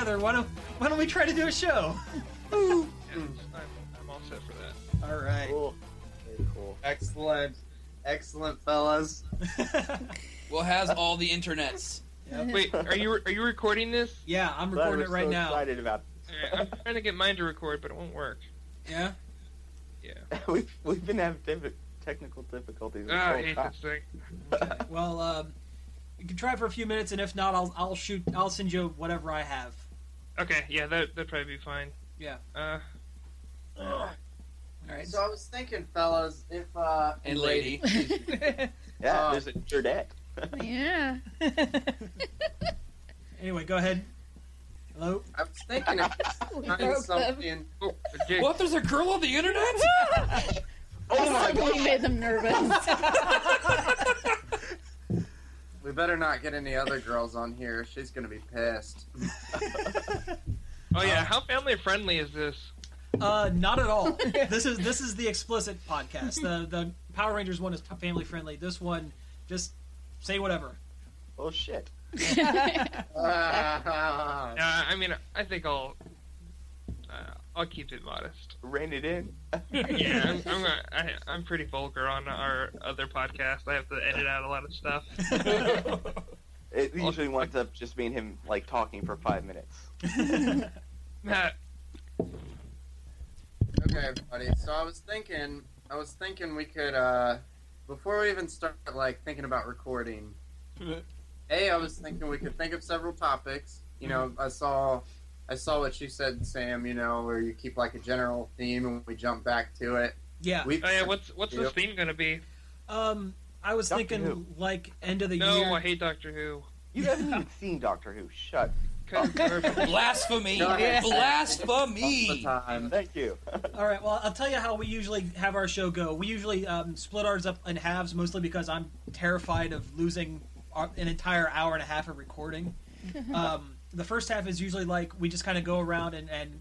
together, why don't we try to do a show? I'm all set for that. All right. Cool. Very cool. Excellent, fellas. Will has all the internets. Yep. Wait, are you recording this? Yeah, I'm Glad recording we're it right so now. Excited about I'm trying to get mine to record, but it won't work. Yeah. Yeah. we've been having technical difficulties. This I whole hate time. this thing. Okay. Well, you can try for a few minutes, and if not, I'll send you whatever I have. Okay, yeah, that'd probably be fine. Yeah. All right. So I was thinking, fellas, if And lady. Yeah, there's a Jurdette. Yeah. Anyway, go ahead. Hello? I was thinking if find something. Oh, Jake. What? There's a girl on the internet? Oh my god. You made them nervous. We better not get any other girls on here. She's gonna be pissed. Oh yeah, how family friendly is this? Not at all. This is the explicit podcast. The Power Rangers one is family friendly. This one, just say whatever. Oh shit. I mean, I think I'll keep it modest. Rein it in. Yeah, I'm pretty vulgar on our other podcast. I have to edit out a lot of stuff. It usually winds up just being him like talking for 5 minutes. Okay, everybody. So I was thinking we could, before we even start, like, thinking about recording, I was thinking we could think of several topics. You know, I saw what you said, Sam, you know, where you keep, like, a general theme and we jump back to it. Yeah. Oh yeah, what's the theme gonna be? I was Doctor thinking, Who. like, end of the No, year. I hate Doctor Who. You haven't even seen Doctor Who. Shut. Blasphemy! Go ahead. Blasphemy! All the time. Thank you. All right, well, I'll tell you how we usually have our show go. We usually split ours up in halves, mostly because I'm terrified of losing an entire hour and a half of recording. The first half is usually like we just kind of go around and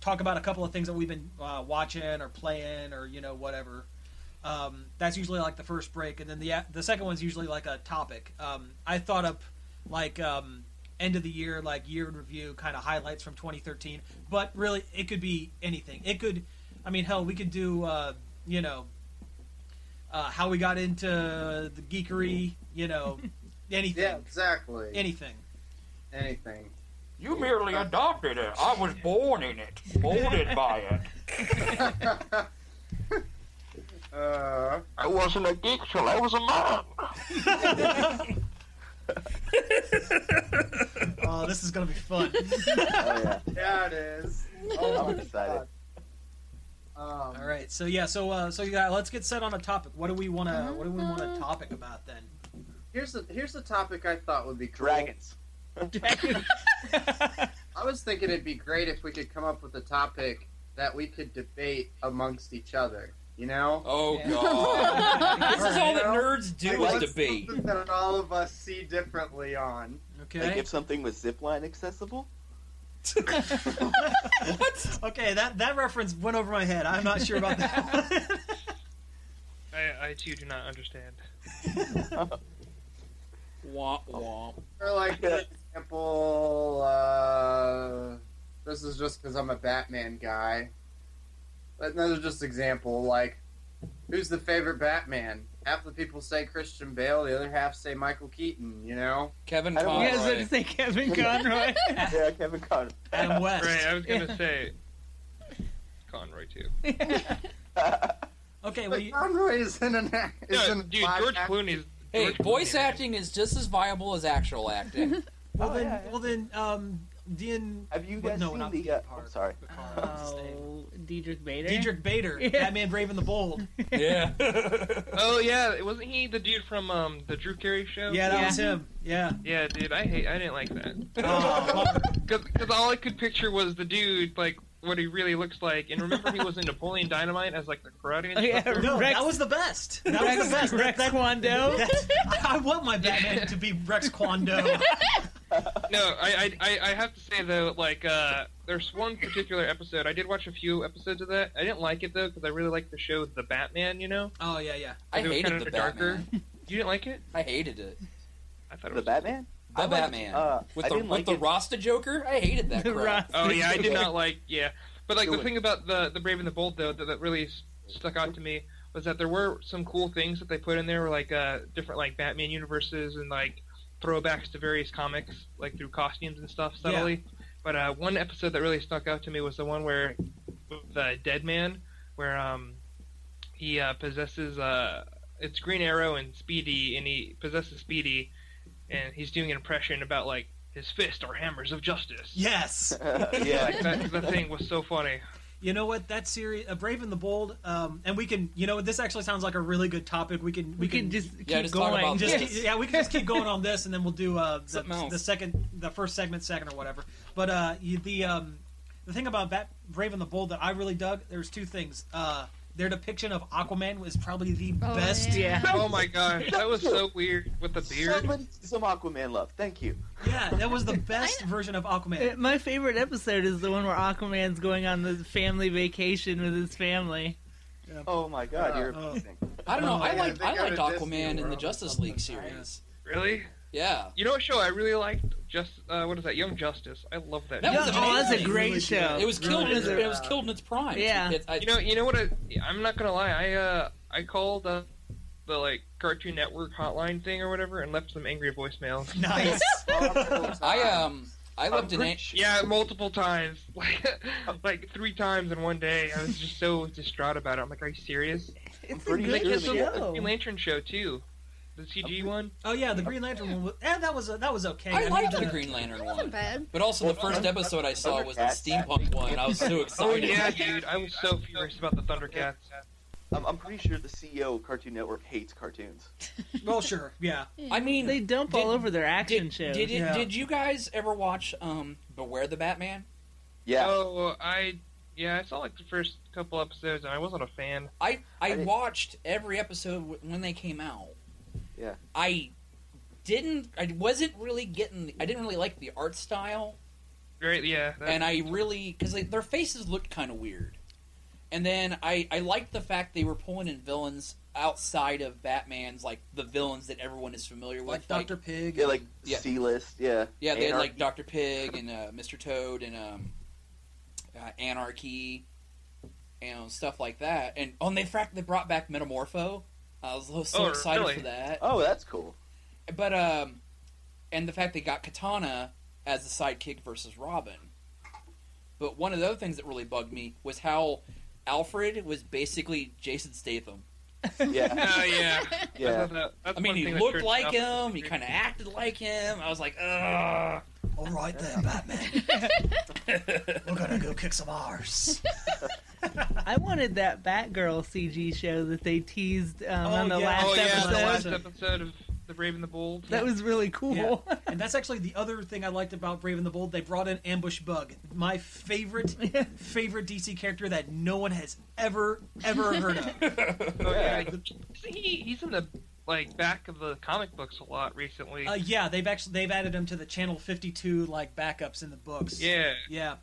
talk about a couple of things that we've been watching or playing or, you know, whatever. That's usually like the first break, and then the second one's usually like a topic. I thought up like end of the year, like year in review, kind of highlights from 2013. But really, it could be anything. It could, I mean, hell, we could do you know, how we got into the geekery, you know, anything. Yeah, exactly. Anything. You merely adopted it. I was born in it. Molded by it. I wasn't a geek till I was a man. Oh, this is gonna be fun. Oh yeah. Yeah, it is. Oh, I'm excited. All right, so yeah, so yeah, let's get set on a topic. What do we want to topic about then? Here's the topic I thought would be cool. Dragons. I was thinking it'd be great if we could come up with a topic that we could debate amongst each other. You know? Oh Yeah. god. This is all that You know? nerds do Like, is what's debate. something that all of us see differently on. Okay. Like if something was zipline accessible. What? Okay, that reference went over my head. I'm not sure about that. I too do not understand. Womp womp. Or like, for example, this is just because I'm a Batman guy. But another just example, like, who's the favorite Batman? Half the people say Christian Bale, the other half say Michael Keaton, you know? Kevin I don't Conroy. know. Yeah, I was going to say Kevin Conroy. Yeah, Kevin Conroy. Adam West. Right, I was gonna say Conroy too. Okay, well, But Conroy is in an No, dude, George Clooney's. Hey, George voice Clooney, man. acting is just as viable as actual acting. well then, Dean. Have you well, guys no, seen not the? Dean I'm Park. sorry. Oh, Diedrich Bader. Diedrich Bader, Yeah. Batman Brave and the Bold. Yeah. Oh yeah, wasn't he the dude from the Drew Carey show? Yeah, that Yeah. was him. Yeah. Yeah, dude, I didn't like that. Oh, Because all I could picture was the dude, like, what he really looks like. And remember he was in Napoleon Dynamite as, like, the karate Oh, yeah, instructor? no, Rex- that was the best. That was the best. Rex Kwando. I want my Batman to be Rex Kwando. No, I have to say, though, like, there's one particular episode. I did watch a few episodes of that. I didn't like it, though, because I really liked the show The Batman, you know? Oh yeah, yeah. I It was hated kinda the darker. Batman. You didn't like it? I hated it. I thought it The was... Batman? The Batman. With I the didn't like the it. Rasta Joker? I hated that The crap. Oh yeah, I did not like. Yeah, but like Do the it. thing about the Brave and the Bold though that really stuck out to me was that there were some cool things that they put in there, like different like Batman universes and like throwbacks to various comics, like through costumes and stuff subtly. But one episode that really stuck out to me was the one where with the Dead Man, where he possesses it's Green Arrow and Speedy, and he possesses Speedy, and he's doing an impression about like his fist or hammers of justice. Yes. Yeah. Like, that thing was so funny. You know what? That series, Brave and the Bold, and we can. You know, this actually sounds like a really good topic. We can just keep just talk going. about just this. we can just keep going on this, and then we'll do Something else. the first segment second or whatever. But the thing about Brave and the Bold that I really dug, there's two things. Their depiction of Aquaman was probably the best. yeah. Oh my gosh, that was so weird with the beard. Somebody, some Aquaman love. Thank you. Yeah, that was the best version of Aquaman. My favorite episode is the one where Aquaman's going on the family vacation with his family. Oh my God, you're Oh. amazing. I don't know. Oh, I yeah, liked they go to Disney Aquaman in the World. Justice League series. Really? Yeah. You know what show I really liked? What is that? Young Justice. I love that. That show. was Oh, that's a amazing. great Really show. good. It was killed. Really It good. was killed in its prime. Yeah. You know what? I'm not gonna lie. I called the like Cartoon Network hotline thing or whatever and left some angry voicemails. Nice. I left an Yeah, multiple times, like 3 times in one day. I was just so distraught about it. I'm like, are you serious? It's a pretty good sure It's the show. Green Lantern show too, the CG one. Oh yeah, the Green Lantern one. That was okay. I liked mean, the Green Lantern It wasn't one. bad. But also the first episode I saw was the steampunk one. I was so Oh excited. yeah, dude, I was so furious about the Thundercats. I'm pretty sure the CEO of Cartoon Network hates cartoons. Well, sure, yeah. I mean, They dump all over their action shows. Yeah. Did you guys ever watch Beware the Batman? Yeah. Oh, I saw like the first couple episodes and I wasn't a fan. I didn't- watched every episode when they came out. Yeah. I wasn't really I didn't really like the art style, Right? Yeah. and I really because their faces looked kind of weird. And then I liked the fact they were pulling in villains outside of Batman's, like the villains that everyone is familiar with, Like Dr. Pig. Yeah, like Yeah. C-list. Yeah. Yeah, they had like Anarchy. Dr. Pig and Mr. Toad and Anarchy and stuff like that. And they brought back Metamorpho. I was so Oh, excited really? for that. Oh, that's cool. But and the fact they got Katana as the sidekick versus Robin. But one of the other things that really bugged me was how Alfred was basically Jason Statham. Yeah. Oh yeah. Yeah. That's I mean, one he thing that looked tripped like me out. him. He kind of acted like him. I was like, ugh. All right then, Batman. We're gonna go kick some arse. I wanted that Batgirl CG show that they teased on the yeah. last Oh yeah, episode. the last episode of The Brave and the Bold. That was really cool. Yeah. And that's actually the other thing I liked about Brave and the Bold. They brought in Ambush Bug, my favorite DC character that no one has ever heard of. Oh yeah. He's in the like back of the comic books a lot recently. Yeah, they've added him to the Channel 52 like backups in the books. Yeah. Yeah.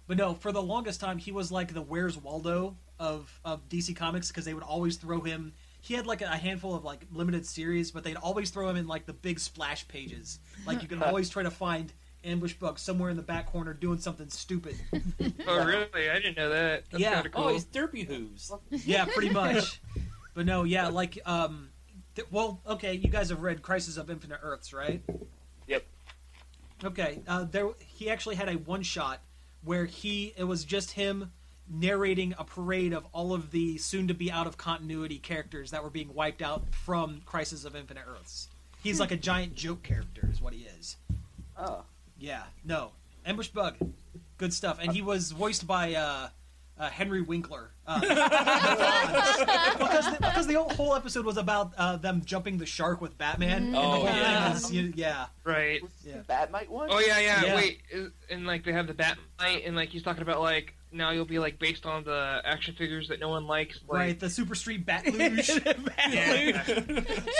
But no, for the longest time he was like the Where's Waldo of DC Comics because they would always throw him. He had like a handful of like limited series, but they'd always throw him in like the big splash pages. Like you could always try to find Ambush Bug somewhere in the back corner doing something stupid. Oh really? I didn't know that. That's Yeah. kinda cool. Oh, he's Derpy Hooves. Yeah, pretty much. But no, yeah, like well, okay, you guys have read Crisis of Infinite Earths, right? Yep. Okay, he actually had a one shot where it was just him narrating a parade of all of the soon-to-be out-of-continuity characters that were being wiped out from Crisis of Infinite Earths. He's like a giant joke character is what he is. Oh. Yeah, no. Ambush Bug. Good stuff. And he was voiced by Henry Winkler. Because the whole episode was about them jumping the shark with Batman. And the Oh, whole thing yeah. was, yeah. Right. Was this Yeah. the Batmite one? Oh yeah. Yeah. Wait, and like they have the Batmite, and like he's talking about like now you'll be like based on the action figures that no one likes. Like, Right, the Super Street Bat Luge.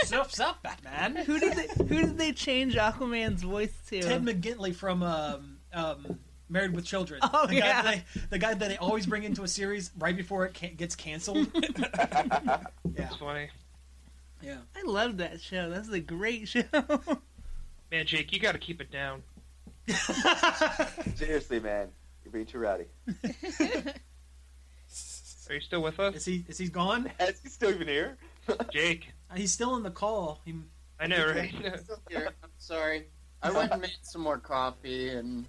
Surf's up, Batman. Who did they change Aquaman's voice to? Ted McGintley from Married with Children. Oh, the yeah. the guy that they always bring into a series right before it gets canceled. Yeah, It's funny. yeah. I love that show. That's a great show. Man, Jake, you gotta keep it down. Seriously, man, you're being too rowdy. Are you still with us? Is he gone? Is he still even here? Jake. He's still in the call. I know, right? I'm still here. I'm sorry. I went and made some more coffee, and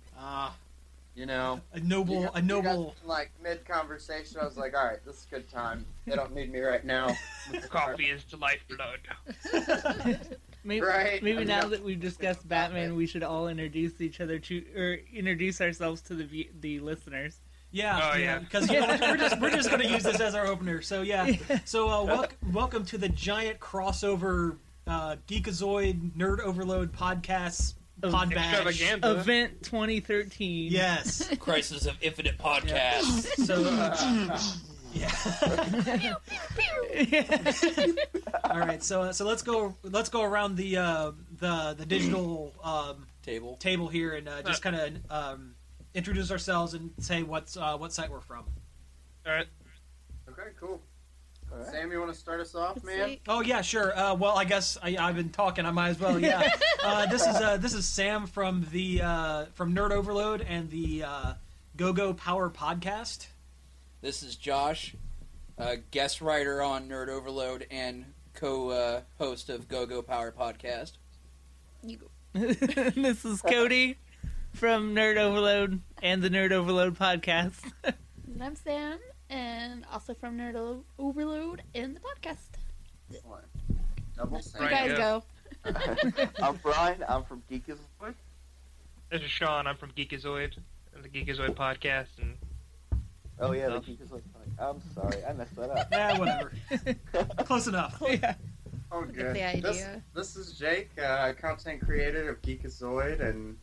you know, a noble. You guys, like mid-conversation, I was like, all right, this is a good time. They don't need me right now. Coffee is to lifeblood. Maybe now that we've discussed Batman, we should all introduce each other or introduce ourselves to the listeners. Yeah, because we're just going to use this as our opener. So so welcome to the giant crossover Geekaxoid Nerd Overload podcast. Podbash event 2013. Yes, Crisis of Infinite podcast. All right, so let's go around the digital table here and just kind of introduce ourselves and say what site we're from. All right. Okay, cool. Right. Sam, you want to start us off, man? Oh yeah, sure. Well, I guess I've been talking. I might as well. Yeah. This is Sam from from Nerd Overload and the Go Power podcast. This is Josh, guest writer on Nerd Overload and co-host of Go Power podcast. You go. This is Cody from Nerd Overload and the Nerd Overload podcast. And I'm Sam, and also from Nerd Overload and the podcast. Double You guys go. I'm Brian. I'm from Geekaxoid. This is Sean. I'm from Geekaxoid and the Geekaxoid podcast. And oh yeah, the Geekaxoid. I'm sorry, I messed that up. Yeah, whatever. Close enough. Yeah. Oh, good. The idea. This is Jake, content creator of Geekaxoid and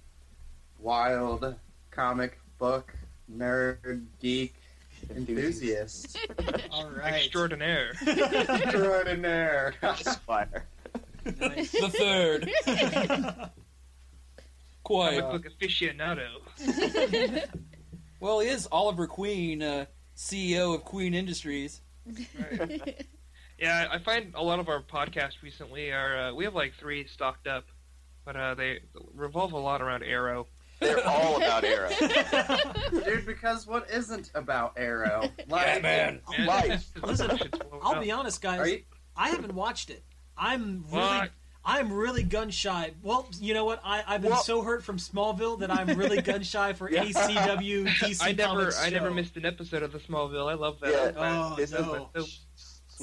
wild comic book nerd geek enthusiast. All right. Extraordinaire. Extraordinaire. Fire. Nice. The third. Quite. Comic book aficionado. Well, he is Oliver Queen, CEO of Queen Industries. Right. Yeah, I find a lot of our podcasts recently are we have like 3 stocked up, but they revolve a lot around Arrow. They're all about Arrow. Dude, because what isn't about Arrow? Like, man. Life. Listen, I'll be honest, guys. I haven't watched it. I'm really gun shy. Well, you know what? I've been so hurt from Smallville that I'm really gun shy for any CW DC comics show. I never missed an episode of the Smallville. I love that. Yeah.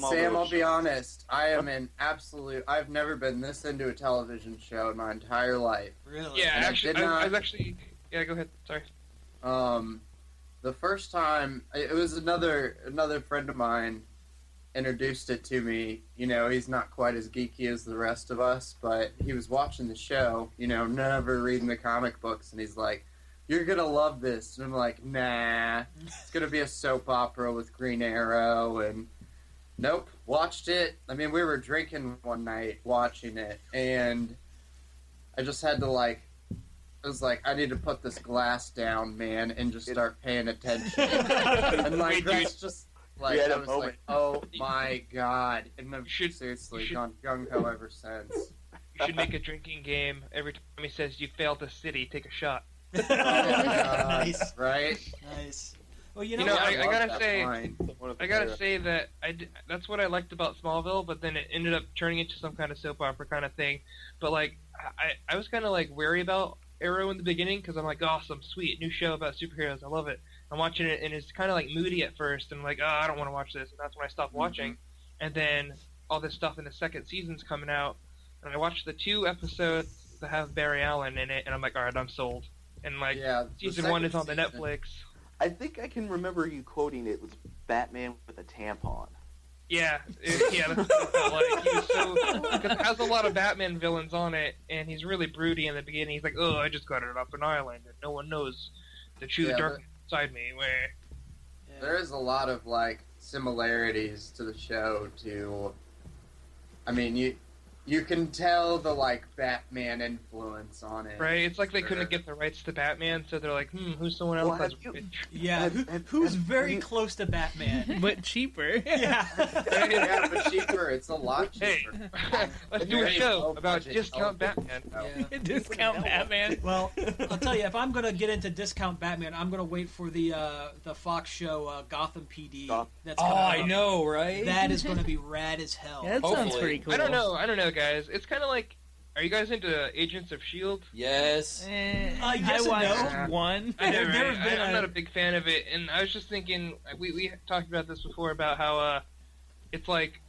Sam, I'll be honest. I've never been this into a television show in my entire life. Really? Yeah, And I was actually. Yeah, go ahead. Sorry. The first time it was another friend of mine introduced it to me. You know, he's not quite as geeky as the rest of us, but he was watching the show. You know, never reading the comic books, and he's like, "You're gonna love this," and I'm like, "Nah, it's gonna be a soap opera with Green Arrow." And nope, watched it. I mean, we were drinking one night watching it, and I just had to I was like, I need to put this glass down, man, and just start paying attention. And that's just I was like, oh my god. And I've seriously gone gung-ho ever since. You should make a drinking game. Every time he says you failed the city, take a shot. Oh my god. Nice. Right? Nice. Well, you know, I love gotta that say, line. that that's what I liked about Smallville, but then it ended up turning into some kind of soap opera kind of thing. But I was kind of wary about Arrow in the beginning because I'm like, awesome, sweet, new show about superheroes, I love it. I'm watching it and it's kind of moody at first, and I'm like, oh, I don't want to watch this, and that's when I stopped watching. And then all this stuff in the second season's coming out, and I watched the 2 episodes that have Barry Allen in it, and I'm like, all right, I'm sold. And season 1 is on the Netflix. I think I can remember you quoting it was Batman with a tampon. Yeah, that's what it felt like. He was because it has a lot of Batman villains on it, and he's really broody in the beginning. He's like, oh, I just got it off an island, and no one knows the true dark side me. Where there is a lot of similarities to the show. I mean, you You can tell the like Batman influence on it. Right? It's like they couldn't get the rights to Batman, so they're like, who's someone else that's rich? Yeah, who's very close to Batman, but cheaper. Yeah. Yeah, but cheaper. It's a lot cheaper. Hey, let's do a show about discount Batman. Yeah. Discount Batman. Well, I'll tell you, if I'm gonna get into discount Batman, I'm gonna wait for the Fox show Gotham PD. That's coming I out. know, right? That is gonna be rad as hell. Yeah, that sounds Hopefully. pretty cool. I don't know, guys. It's kind of like, are you guys into Agents of S.H.I.E.L.D.? Yes. Yes I and watched no. one. I know, There right? have been I'm not a big fan of it, and I was just thinking, we talked about this before, about how it's like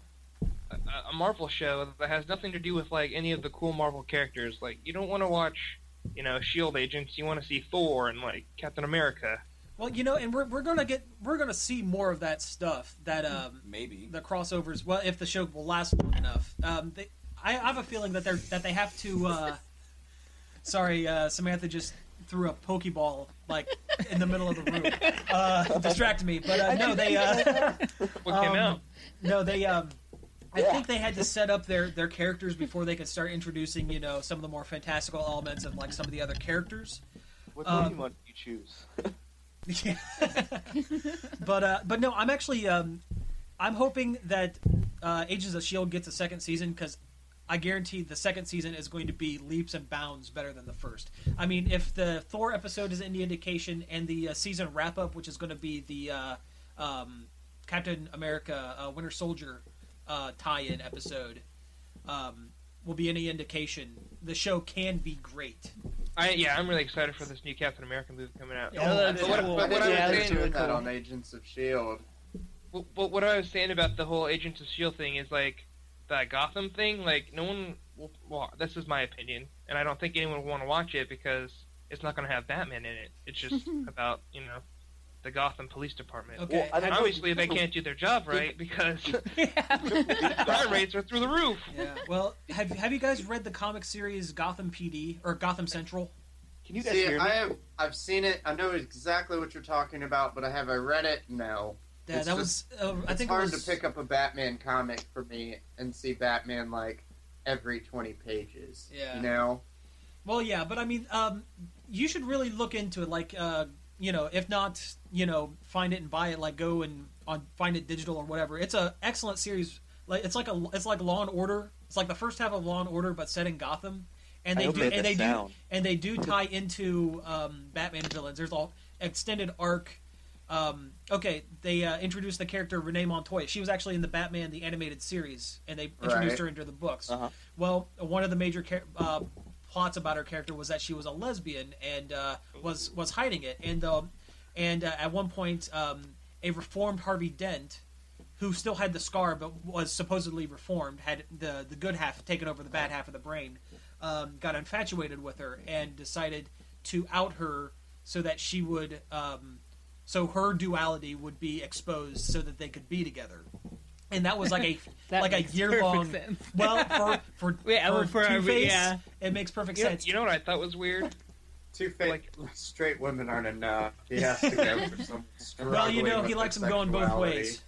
a Marvel show that has nothing to do with like any of the cool Marvel characters. Like, you don't want to watch, S.H.I.E.L.D. agents. You want to see Thor and like Captain America. Well, and we're gonna see more of that stuff. That Maybe. the crossovers. Well, if the show will last long enough. I have a feeling that they have to. Sorry, Samantha just threw a Pokeball like in the middle of the room, distracted me. But no, they. What came out? No, they. I think they had to set up their characters before they could start introducing, some of the more fantastical elements of like some of the other characters. What Pokemon do you choose? Yeah. But no, I'm actually I'm hoping that Agents of S.H.I.E.L.D. gets a second season, because I guarantee the second season is going to be leaps and bounds better than the first. I mean, if the Thor episode is any indication, and the season wrap up, which is going to be the Captain America Winter Soldier tie-in episode, will be any indication, the show can be great. I'm really excited for this new Captain America movie coming out. Yeah, that's But cool. what I Yeah, was that's saying, really that cool. on Agents of S.H.I.E.L.D. but what I was saying about the whole Agents of S.H.I.E.L.D. thing is like that Gotham thing. Like, no one. Well, this is my opinion, and I don't think anyone will want to watch it because it's not going to have Batman in it. It's just about the Gotham Police Department. Okay. Well, And obviously, they can't do their job right because crime rates are through the roof. Yeah. Well, have you guys read the comic series Gotham PD or Gotham Central? Can you guys See, hear me? I've seen it. I know exactly what you're talking about, but have I read it? No. Yeah, It's that just- was. I It's think hard it was, to pick up a Batman comic for me and see Batman like every 20 pages. Yeah. You know? Well, yeah, but I mean, you should really look into it. Like, if not, find it and buy it. Like, go and find it digital or whatever. It's a excellent series. Like, it's like Law and Order. It's like the first half of Law and Order, but set in Gotham. And I hope they do tie into Batman villains. There's an extended arc. They introduced the character Renee Montoya. She was actually in the Batman the animated series, and they introduced her into the books. Uh-huh. Well, one of the major plots about her character was that she was a lesbian and was hiding it. And at one point, a reformed Harvey Dent, who still had the scar but was supposedly reformed, had the good half taken over the bad half of the brain, got infatuated with her and decided to out her so that she would, so her duality would be exposed so that they could be together. And that was like a That like a makes year perfect long. sense. Well, for Two-Face, yeah. it makes perfect You know, sense. you know what I thought was weird? Two-faced straight women aren't enough. He has to go for some Well, he struggling likes with them going both ways.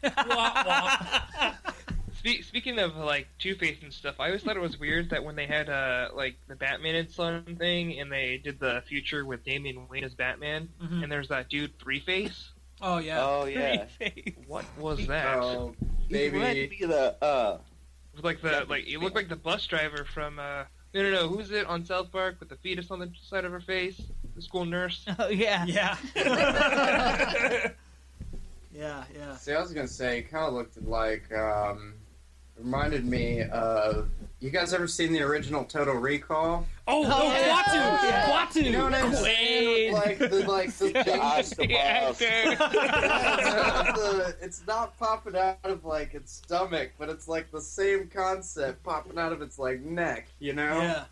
Speaking of like Two-Face and stuff, I always thought it was weird that when they had like the Batman and Son thing, and they did the future with Damian Wayne as Batman, Mhm. and there's that dude Three-Face. Oh yeah. Oh yeah. What was that? Oh, He might baby. be the With like the he looked like the bus driver from no, who's it on South Park with the fetus on the side of her face? The school nurse. Oh yeah. Yeah. Yeah. See, I was gonna say, it kind of looked like, reminded me of. You guys ever seen the original Total Recall? Oh, yeah. Quatu! You know what I'm saying? Like the it's not popping out of like its stomach, but it's like the same concept popping out of its like neck. You know? Yeah.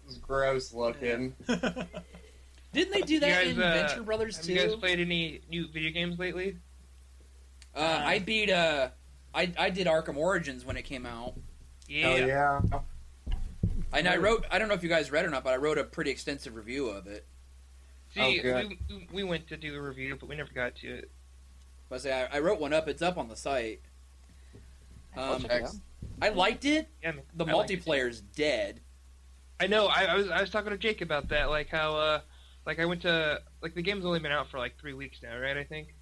It's gross looking. Didn't they do that You in guys, Venture Brothers Have too? you guys played any new video games lately? I beat I did Arkham Origins when it came out. Yeah. Oh yeah. And I wrote, I don't know if you guys read it or not, but I wrote a pretty extensive review of it. See, Oh, good. we went to do a review, but we never got to it. But I wrote one up. It's up on the site. I'll check it out. I liked it. Yeah, man, The I liked it. multiplayer's dead. I know. I was talking to Jake about that, like how like I went to like the game's only been out for like 3 weeks now, right? I think.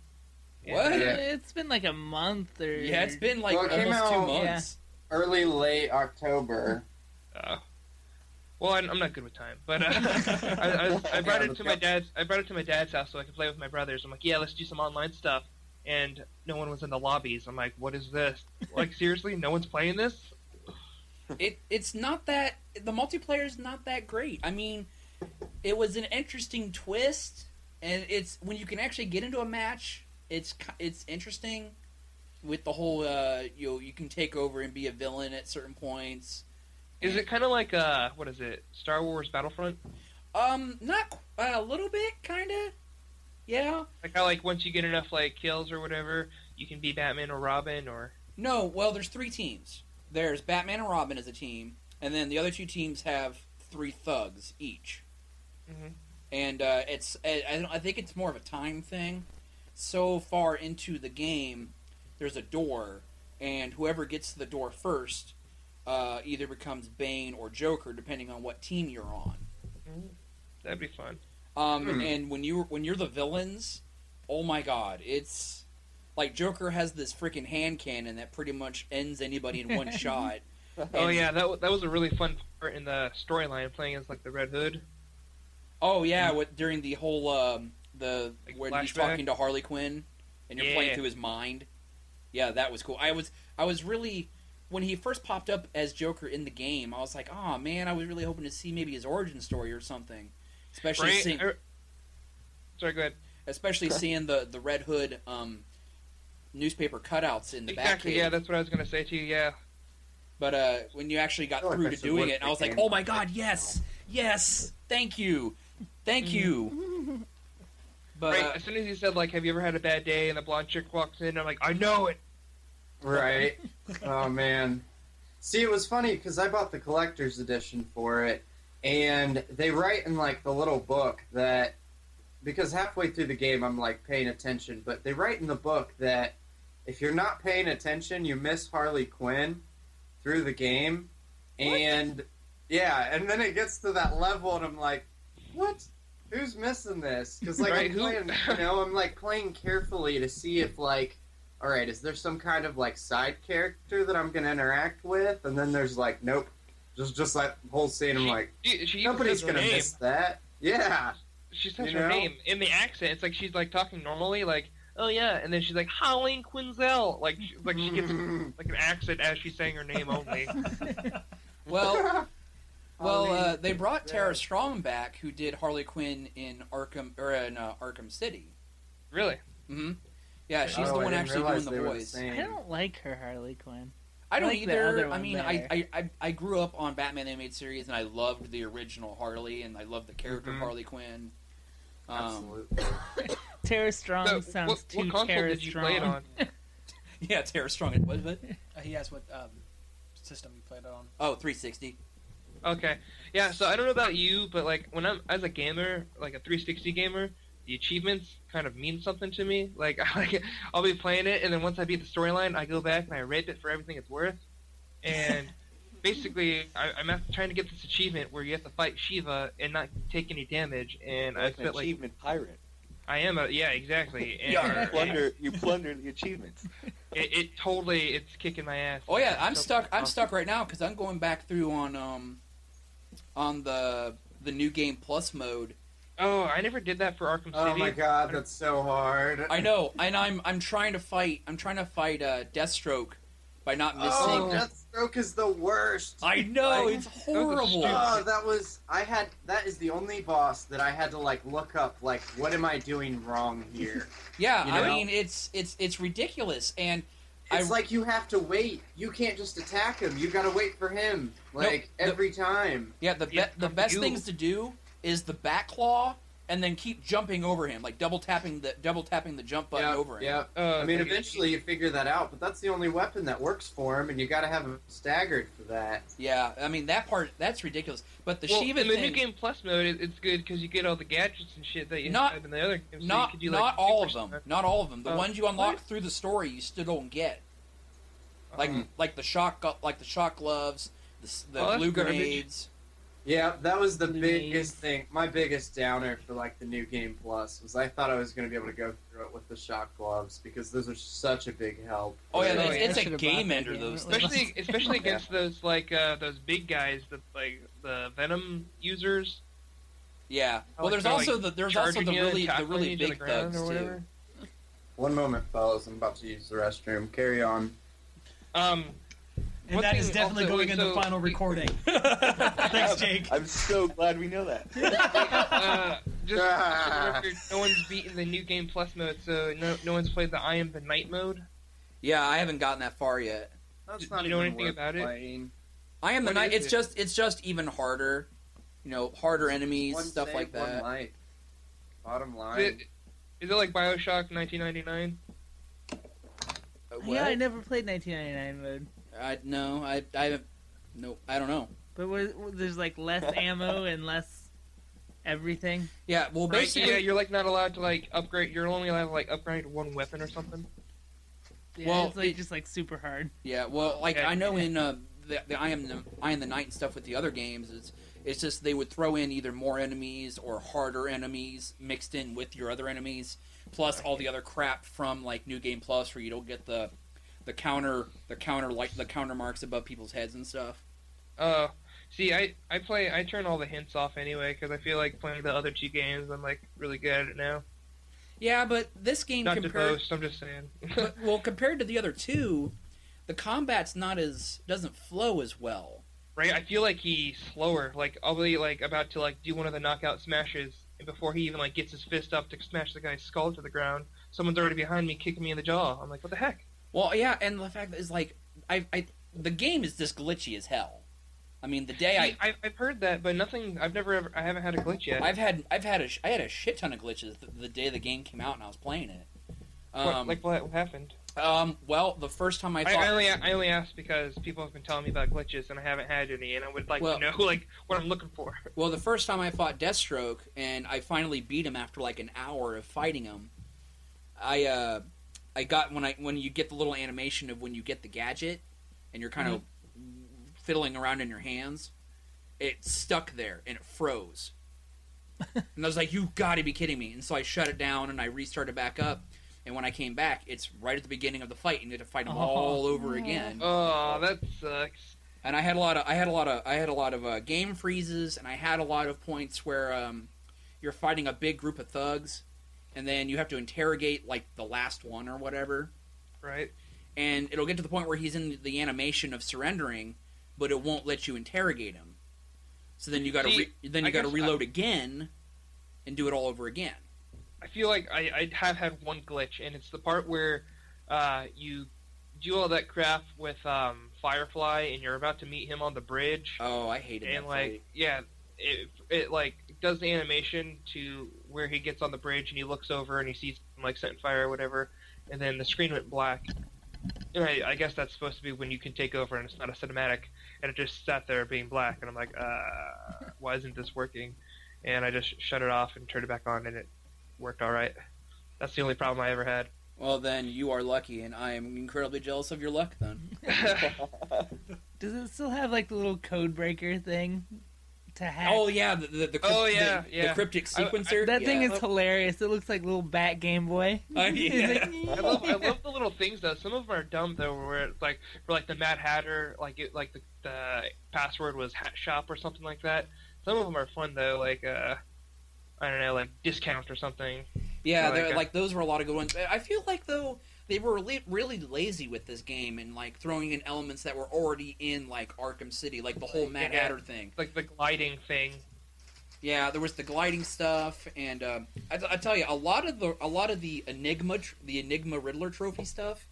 What? And, It's been like a month or... Yeah, it's been like Well, it came almost 2 out- months. Late October. well, I'm not good with time, but I brought it to my dad's. I brought it to my dad's house so I could play with my brothers. I'm like, yeah, let's do some online stuff, and no one was in the lobbies. I'm like, what is this? Like, seriously, no one's playing this? It's not that the multiplayer's not that great. I mean, it was an interesting twist, and it's when you can actually get into a match, it's interesting with the whole you can take over and be a villain at certain points. Is it kind of like what is it? Star Wars Battlefront? Not a little bit, kind of. Yeah. Like how like once you get enough like kills or whatever, you can be Batman or Robin or. No, well, there's 3 teams. There's Batman and Robin as a team, and then the other 2 teams have 3 thugs each. Mm-hmm. And I think it's more of a time thing. So far into the game, there's a door, and whoever gets to the door first either becomes Bane or Joker, depending on what team you're on. That'd be fun. And when you're the villains, oh my god, it's like Joker has this freaking hand cannon that pretty much ends anybody in one shot. Oh yeah, that was a really fun part in the storyline, playing as like the Red Hood. Oh yeah, during the whole when he's flashback? talking to Harley Quinn, and you're playing through his mind. Yeah, that was cool. I was really when he first popped up as Joker in the game, I was like, oh man, I was really hoping to see maybe his origin story or something. Especially Right? seeing, Sorry, go ahead. especially seeing the Red Hood newspaper cutouts in the Exactly. Batcave. Yeah, that's what I was gonna say to you. Yeah. But when you actually got I feel like through I to should doing look it, and I was the like, game oh my up god, right yes, thank you. But Right. As soon as you said like, "Have you ever had a bad day?" and the blonde chick walks in, I'm like, I know it. Right. Oh man. See, it was funny because I bought the collector's edition for it, and they write in like the little book that because halfway through the game I'm like paying attention, but they write in the book that if you're not paying attention, you miss Harley Quinn through the game, and yeah, and then it gets to that level, and I'm like, what? Who's missing this? Because like Right, I'm playing, I'm like playing carefully to see if like, all right, is there some kind of like side character that I'm gonna interact with? And then there's like, nope, just that whole scene. I'm like, She even nobody's says her gonna name. miss that. Yeah, She says You her know? name in the accent. It's like she's like talking normally, like, oh yeah, and then she's like Holly Quinzel, like she gets like an accent as she's saying her name only. well, Well, they brought yeah. Tara Strong back, who did Harley Quinn in Arkham City. Really? Mm-hmm. Yeah, she's Oh, the I one didn't actually doing realize the they were voice. same. I don't like her Harley Quinn. I don't like the either. other I one mean, better. I grew up on Batman the Animated Series, and I loved the original Harley, and I loved the character of Mhm. Harley Quinn. Absolutely. Tara Strong So, sounds what too console Tara did you Strong. play it on? Yeah, Tara Strong. What? He asked what system you played it on. Oh, 360. Okay. Yeah, so I don't know about you, but like when I'm as a gamer, like a 360 gamer, the achievements kind of mean something to me. Like I'll be playing it, and then once I beat the storyline, I go back and I rate it for everything it's worth. And basically, I'm trying to get this achievement where you have to fight Shiva and not take any damage. And I Like an felt like achievement pirate. I am yeah, exactly. And You plunder the achievements. it totally it's kicking my ass. Oh yeah, I'm So- stuck. I'm stuck right now because I'm going back through on the New Game Plus mode. Oh, I never did that for Arkham City. Oh my god, that's so hard. I know, and I'm trying to fight. I'm trying to fight Deathstroke by not missing. Oh, Deathstroke is the worst. I know, Like, it's horrible. Oh, that is the only boss that I had to like look up like what am I doing wrong here? Yeah, You I know? mean it's ridiculous, and It's like you have to wait. You can't just attack him. You gotta wait for him. Like every time. yeah, the best you. things to do is the back claw, and then keep jumping over him, like double tapping the jump button over him. Yeah. I mean, eventually you figure that out, but that's the only weapon that works for him, and you gotta have him staggered for that. Yeah, I mean that's ridiculous. But the well, Shiva in the thing, New Game Plus mode, it's good because you get all the gadgets and shit that you Not- have in the other games. So not you could do, not like, all of super them, stuff. not all of them. The Oh, ones you unlock what? through the story, you still don't get. Like the shock gloves, the Oh, that's blue garbage. grenades. Yeah, that was the Grenades. biggest thing. My biggest downer for like the new game plus was I thought I was going to be able to go through it with the shock gloves because those are such a big help. Oh yeah, Oh, it's I a should've game bought that ender. game. Those Especially- things. Especially against those those big guys that like the Venom users. Yeah. Well, Like, there's they're, also like, the charging you and really tackling you to the big ground thugs or too. whatever. One moment, fellas. I'm about to use the restroom. Carry on. And One that is thing definitely also- going in the so- final recording. Thanks, Jake. I'm so glad we know that. Just for the record, no one's beaten the new game plus mode, so no one's played the I Am the Night mode. Yeah, I haven't gotten that far yet. That's Do not you know even anything worth about it? playing. I am the What night. is It's just even harder. Harder enemies, One stuff save, like one that. life. Bottom line. Is it like Bioshock 1999? Yeah, I never played 1999 mode. No, I don't know. But there's like less ammo and less everything. Yeah, well, Right? basically, Yeah, you're like not allowed to like upgrade. You're only allowed to like upgrade one weapon or something. Yeah, Well, it's like just like super hard. yeah. Well, like Yeah. I know in the I am the Night and stuff with the other games, it's just they would throw in either more enemies or harder enemies mixed in with your other enemies, plus all the other crap from like New Game Plus, where you don't get the counter marks above people's heads and stuff. See, I turn all the hints off anyway because I feel like playing the other two games, I'm like really good at it now. Yeah, but this game Not to compared boast, I'm just saying. compared to the other two, the combat's doesn't flow as well. Right? I feel like he's slower. Like I'll be like about to like do one of the knockout smashes, and before he even like gets his fist up to smash the guy's skull to the ground, someone's already behind me kicking me in the jaw. I'm like, what the heck? Well, yeah, and the fact is like the game is just glitchy as hell. I mean, the day I've heard that, but nothing. I haven't had a glitch yet. I had a shit ton of glitches the day the game came out and I was playing it. What happened? Well, the first time I thought I only asked because people have been telling me about glitches and I haven't had any, and I would like to know like what I'm looking for. Well, the first time I fought Deathstroke and I finally beat him after like an hour of fighting him, I got when you get the little animation of when you get the gadget and you're kind of fiddling around in your hands, it stuck there and it froze. And I was like, "You got to be kidding me!" And so I shut it down and I restarted back up. And when I came back, it's right at the beginning of the fight, and you had to fight them all over again. Oh, that sucks. And I had a lot of game freezes, and I had a lot of points where you're fighting a big group of thugs, and then you have to interrogate like the last one or whatever. Right. And it'll get to the point where he's in the animation of surrendering, but it won't let you interrogate him. So then you got to reload again, and do it all over again. I feel like I have had one glitch, and it's the part where you do all that crap with Firefly, and you're about to meet him on the bridge. Oh, I hated that And fight. like, yeah, it like does the animation to where he gets on the bridge and he looks over and he sees him like setting fire or whatever, and then the screen went black. And I guess that's supposed to be when you can take over and it's not a cinematic, and it just sat there being black, and I'm like, why isn't this working? And I just shut it off and turned it back on, and it worked all right. That's the only problem I ever had. Well, then you are lucky, and I am incredibly jealous of your luck. Then. Does it still have like the little code breaker thing to hack? Oh yeah, the cryptic sequencer. That thing is hilarious. It looks like little Bat Game Boy. Yeah. I love the little things though. Some of them are dumb though, where it's like for like the Mad Hatter, like the password was Hat Shop or something like that. Some of them are fun though, like I don't know, like discount or something. Yeah, like those were a lot of good ones. I feel like though they were really lazy with this game and like throwing in elements that were already in like Arkham City, like the whole Mad Hatter thing, like the gliding thing. Yeah, there was the gliding stuff, and I tell you, a lot of the Enigma Riddler trophy stuff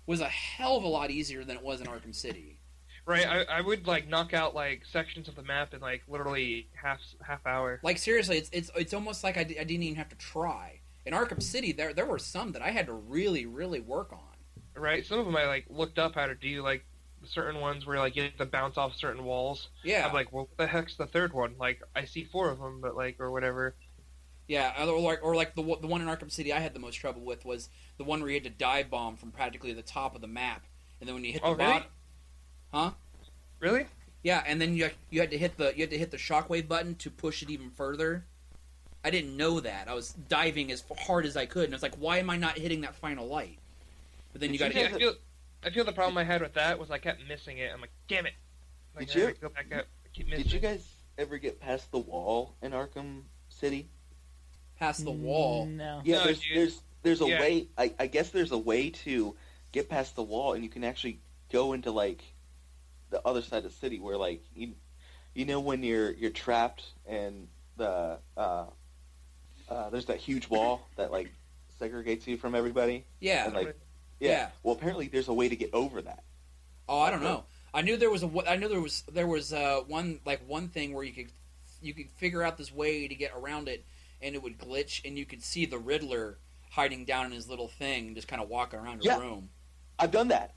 was a hell of a lot easier than it was in Arkham City. Right, I would like knock out like sections of the map in like literally half hour. Like seriously, it's almost like I didn't even have to try. In Arkham City, there were some that I had to really work on. Right, some of them I like looked up how to do, like certain ones where like you have to bounce off certain walls. Yeah, I'm like, well, what the heck's the third one? Like I see 4 of them, but like or whatever. Yeah, or like the one in Arkham City I had the most trouble with was the one where you had to dive bomb from practically the top of the map, and then when you hit the Oh, really? bottom, huh? Really? Yeah, and then you had to hit the shockwave button to push it even further. I didn't know that. I was diving as hard as I could, and I was like, "Why am I not hitting that final light?" But then you got to. I feel the problem I had with that was I kept missing it. I'm like, damn it! Like, Did you- I had to go back up. I keep missing Did you it. guys ever get past the wall in Arkham City? Past the wall. No. Yeah, No, there's a yeah. way. I guess there's a way to get past the wall, and you can actually go into like the other side of the city, where like you know when you're trapped and the there's that huge wall that like segregates you from everybody. Yeah. And, like, Yeah. Well, apparently there's a way to get over that. Oh, I don't know. I knew there was one thing where you could figure out this way to get around it, and it would glitch, and you could see the Riddler hiding down in his little thing, just kind of walking around your room. I've done that.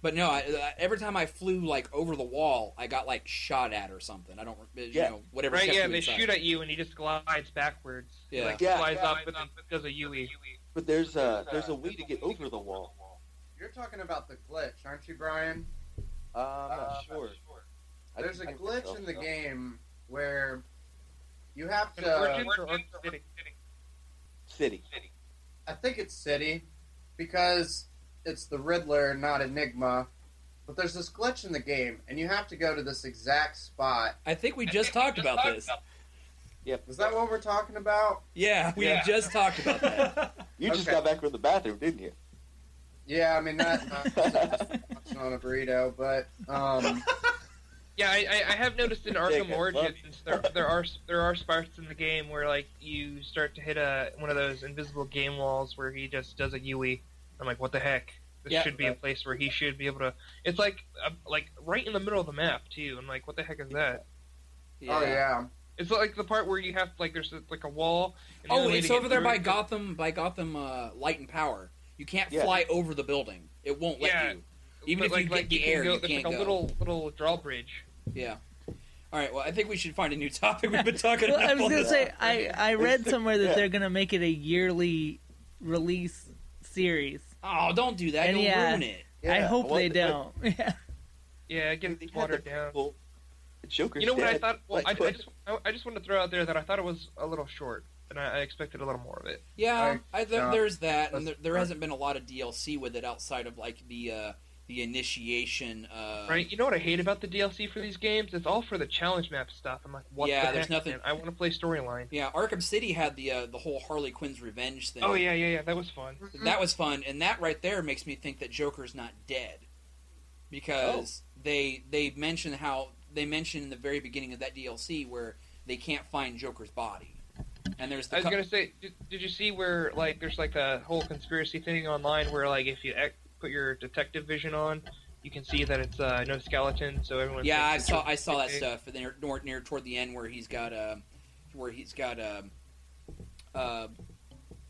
But no, every time I flew like over the wall, I got like shot at or something. I don't, whatever. Right? kept Yeah, you they inside. shoot at you, and he just glides backwards. Yeah. He, like, Yeah. flies up and then does a Yui. But there's a way to get over the wall. You're talking about the glitch, aren't you, Brian? I'm not sure. There's a glitch in the game where you have In to. Origins or Arkham City? City. I think it's City because it's the Riddler, not Enigma. But there's this glitch in the game, and you have to go to this exact spot. I think we just talked about this. Yep. Is that what we're talking about? Yeah, we just talked about that. You just Okay. got back from the bathroom, didn't you? Yeah, I mean not on a burrito, but Yeah, I have noticed in Arkham Jake, I love Origins there are spots in the game where like you start to hit one of those invisible game walls where he just does a Yui. I'm like, what the heck? This Yeah. should be a place where he should be able to. It's like right in the middle of the map too. I'm like, what the heck is that? oh yeah. It's like the part where you have like there's like a wall. And the Oh, only way it's to get over there through by it- Gotham Light and Power. You can't Yeah. fly over the building. It won't let Yeah. you. Even but, if you like, get the can air, go, you there's can't like a go. little drawbridge. Yeah. All right. Well, I think we should find a new topic. We've been talking Well, I about was gonna this. say I read somewhere that Yeah. they're gonna make it a yearly release series. Oh, don't do that. And You'll yeah. ruin it. I hope well, they don't. Yeah. Yeah, it They gets had watered the down. people- Joker's You know what I dead. thought? Well, Like, I just wanted to throw out there that I thought it was a little short, and I expected a little more of it. Yeah, Yeah. there's that, and That's- there hasn't been a lot of DLC with it outside of like the initiation. Right? You know what I hate about the DLC for these games? It's all for the challenge map stuff. I'm like, what Yeah, the there's heck, nothing- man? I want to play storyline. Yeah, Arkham City had the whole Harley Quinn's revenge thing. Oh yeah, that was fun. That was fun, and that right there makes me think that Joker's not dead, because they mention in the very beginning of that DLC where they can't find Joker's body, and there's the I was gonna say, did you see where like there's like a whole conspiracy thing online where like if you put your detective vision on, you can see that it's no skeleton, so everyone. Yeah, I thinks saw it's that okay. stuff. And near toward the end, where he's got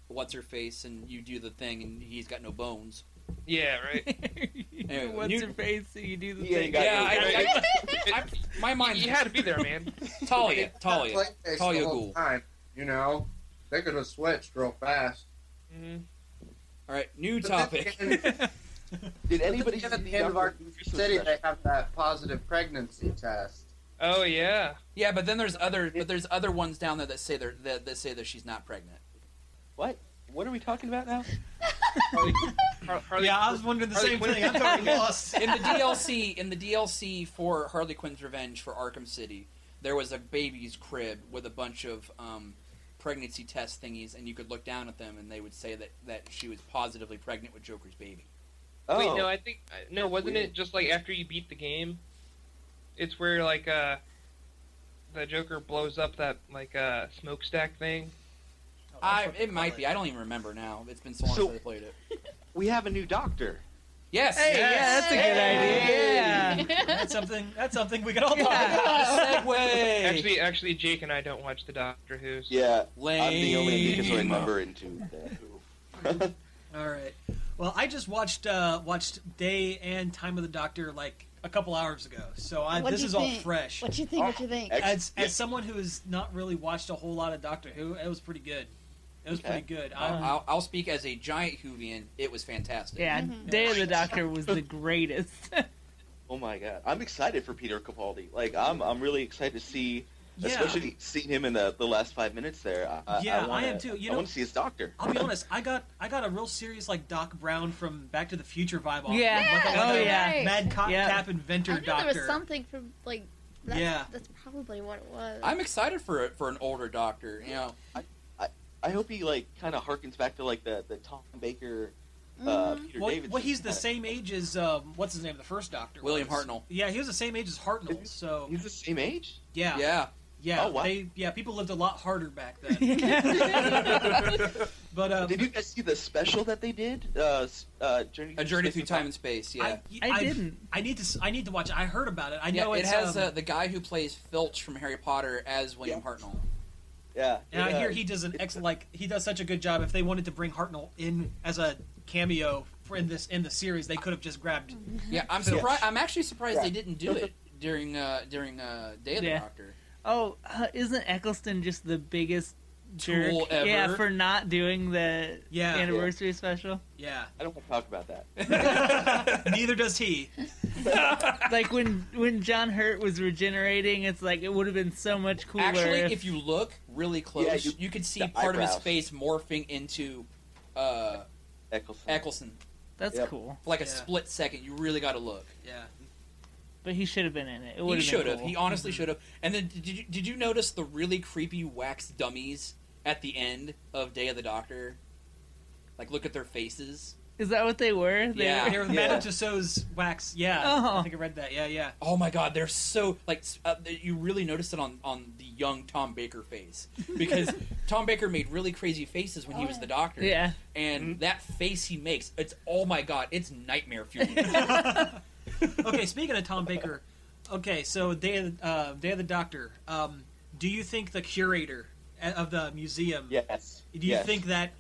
what's her face, and you do the thing, and he's got no bones. Yeah, right. Anyway, What's you- your face? So you do the Yeah, you thing. got Yeah, no my mind. You had to be there, man. Talia, Talia Talia the whole Ghul. time, you know, they could have switched real fast. Mm-hmm. All right, new But topic. then Did anybody again, at see the end of Dr. Arkham Christmas City, special? they have that positive pregnancy test. Oh yeah. Yeah, but then there's other ones down there that say that say that she's not pregnant. What? What are we talking about now? Harley, Yeah, I was wondering the Harley same Quinn- thing. I'm totally lost. In the DLC for Harley Quinn's Revenge for Arkham City, there was a baby's crib with a bunch of pregnancy test thingies, and you could look down at them, and they would say that she was positively pregnant with Joker's baby. Oh, Wait, no, I think no, wasn't Weird. it just like after you beat the game? It's where like the Joker blows up that like smokestack thing. It might be. I don't even remember now. It's been so long So- since I played it. we have a new doctor. Yes. Hey, yeah, that's a good idea. Yeah. That's something we can all talk about. Segue. Actually, Jake and I don't watch the Doctor Who. So. Yeah, Lame. I'm the only Geekaxoid member into that. All right. Well, I just watched Day and Time of the Doctor like a couple hours ago, so What'd this you is all think? fresh. What you think? What you think? Ex- As someone who has not really watched a whole lot of Doctor Who, it was pretty good. It was pretty good. I'll speak as a giant Whovian. It was fantastic. Yeah, Day of the Doctor was the greatest. Oh my god, I'm excited for Peter Capaldi. Like, I'm really excited to see, especially seeing him in the last 5 minutes there. I am too. I want to see his Doctor. I'll be honest. I got a real serious like Doc Brown from Back to the Future vibe on. Yeah. Mad Cap inventor I knew Doctor. there was something from like. That's probably what it was. I'm excited for an older Doctor. You know, I hope he like kind of harkens back to like the Tom Baker, Peter Davidson. Well, he's the same age as what's his name, the first Doctor, William Hartnell. Yeah, he was the same age as Hartnell. So he's the same age. Yeah. Oh, wow. People lived a lot harder back then. But did you guys see the special that they did? Journey Through Time and Space. Yeah, I didn't. I need to watch it. I heard about it. I know it has the guy who plays Filch from Harry Potter as William Hartnell. Yeah, and I hear he does he does such a good job. If they wanted to bring Hartnell in as a cameo in the series, they could have just grabbed. Yeah, I'm surprised. I'm actually surprised they didn't do it during Day of the Doctor. Oh, isn't Eccleston just the biggest jerk? Tool ever? Yeah, for not doing the anniversary special. Yeah, I don't want to talk about that. Neither does he. Like when John Hurt was regenerating, it's like it would have been so much cooler. Actually, if you look really close, you could see part of his face morphing into Eccleston. That's cool. For like a split second, you really got to look. Yeah. But he should have been in it. He should have. Cool. He honestly should have. And then, did you notice the really creepy wax dummies at the end of Day of the Doctor? Like, look at their faces. Is that what they were? They were Madame Tussauds wax. Yeah, I think I read that. Yeah. Oh my God, they're so like you really noticed it on the young Tom Baker face because Tom Baker made really crazy faces when he was the Doctor. Yeah, and that face he makes, it's oh my God, it's nightmare fuel. Okay, speaking of Tom Baker, so Day of the Doctor, do you think the curator of the museum? Yes. Do you think that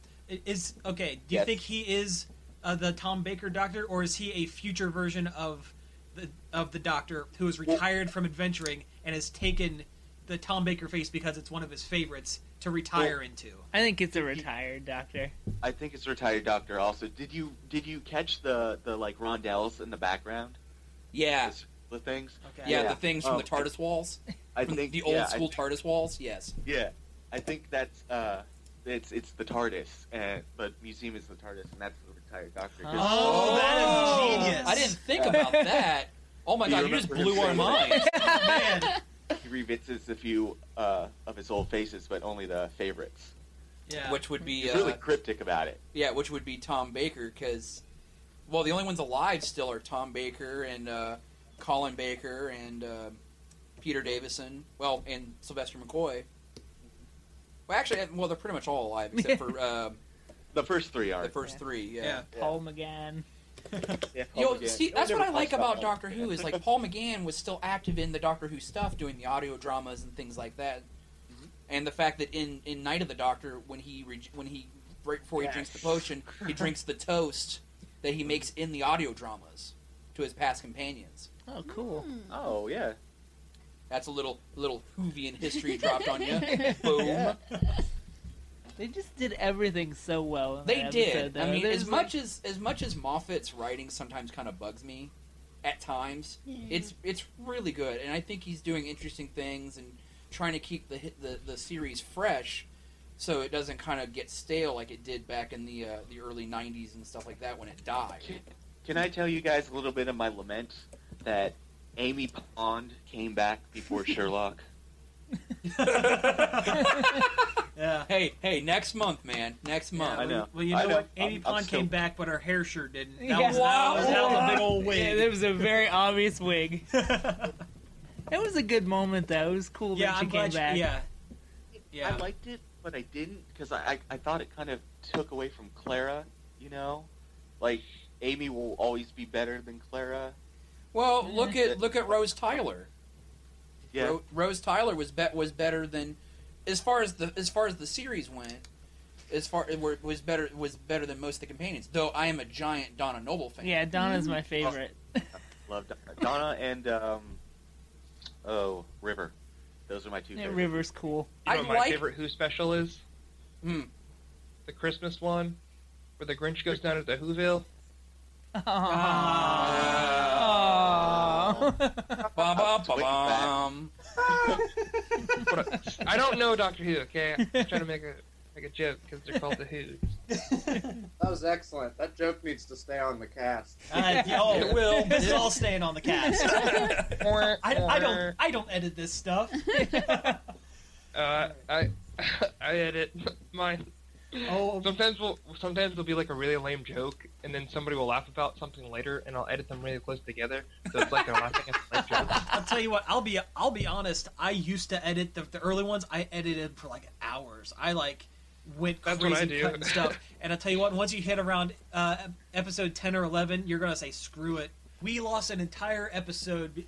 is okay? Do you think he is the Tom Baker Doctor, or is he a future version of the Doctor who is retired from adventuring and has taken the Tom Baker face because it's one of his favorites to retire into? I think it's a retired Doctor. I think it's a retired Doctor. Also, did you catch the like rondelles in the background? Yeah, the things. Okay. Yeah, the things from the TARDIS walls. I think the old school TARDIS walls. Yes. Yeah, I think that's it's the TARDIS, but museum is the TARDIS, and that's the retired Doctor. Oh, that is genius! I didn't think about that. Oh my God, you just blew our minds. Man. He revisits a few of his old faces, but only the favorites. Yeah, which would be he's really cryptic about it. Yeah, which would be Tom Baker, because the only ones alive still are Tom Baker and Colin Baker and Peter Davison. Well, and Sylvester McCoy. Well, actually, they're pretty much all alive except for the first three are. The first three, yeah. Paul McGann. See, that's what I like about Doctor Who is like Paul McGann was still active in the Doctor Who stuff, doing the audio dramas and things like that. Mm-hmm. And the fact that in Night of the Doctor, when he right before he drinks the potion, he drinks the toast that he makes in the audio dramas to his past companions. Oh, cool. Oh, yeah. That's a little Whovian history dropped on you. Boom. Yeah. They just did everything so well. They did. I mean, as much as Moffat's writing sometimes kind of bugs me at times, it's really good, and I think he's doing interesting things and trying to keep the series fresh, so it doesn't kind of get stale like it did back in the early '90s and stuff like that when it died. Can I tell you guys a little bit of my lament that Amy Pond came back before Sherlock? Yeah. Hey, next month, man. Next month. I know. Well, you know what? Amy Pond came back, but her hair sure didn't. That was a a big old wig. Yeah, it was a very obvious wig. It was a good moment, though. It was cool that she came back. Yeah. I liked it, but I didn't, because I thought it kind of took away from Clara, you know? Like, Amy will always be better than Clara. Well, look at Rose Tyler. Yeah. Rose Tyler was better than, as far as the series went, was better than most of the companions. Though I am a giant Donna Noble fan. Yeah, Donna's my favorite. Love Donna and River. Those are my two favorites. River's cool. You know what my favorite Who special is? the Christmas one, where the Grinch goes down to the Whoville. Ba-ba-ba-bum. I don't know Doctor Who. Okay, I'm trying to make a joke because they're called the Who's. That was excellent. That joke needs to stay on the cast. It will. This is all staying on the cast. I don't edit this stuff. I edit mine. Oh, Sometimes there'll be like a really lame joke, and then somebody will laugh about something later, and I'll edit them really close together, so it's like they're laughing at the lame joke. I'll tell you what. I'll be honest. I used to edit the early ones. I edited for like hours. I went That's what I crazy do. cutting stuff. And I'll tell you what. Once you hit around episode 10 or 11, you're gonna say screw it. We lost an entire episode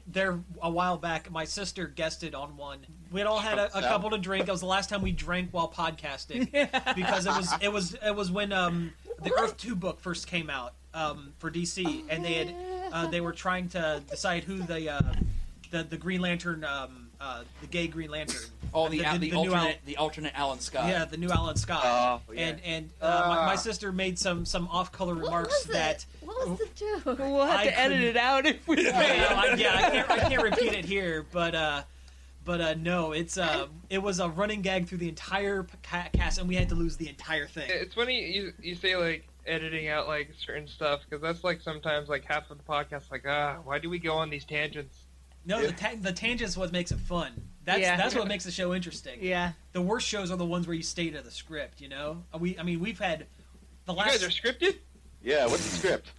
there a while back. My sister guested on one. We'd all had a couple to drink. It was the last time we drank while podcasting because it was when the Earth 2 book first came out for DC, and they were trying to decide who the Green Lantern, the gay Green Lantern. Oh, the alternate Alan Scott. Yeah, the new Alan Scott. Oh, yeah. And my sister made some off-color remarks that. What was the joke? We'll have to edit it out if we I can't repeat it here, but no, it was a running gag through the entire cast, and we had to lose the entire thing. It's funny you say like editing out like certain stuff, because that's like sometimes like half of the podcast like why do we go on these tangents? No, the tangents what makes it fun. That's what makes the show interesting. Yeah. The worst shows are the ones where you stay to the script. You know, we've had the You last. guys are scripted? Yeah, what's the script?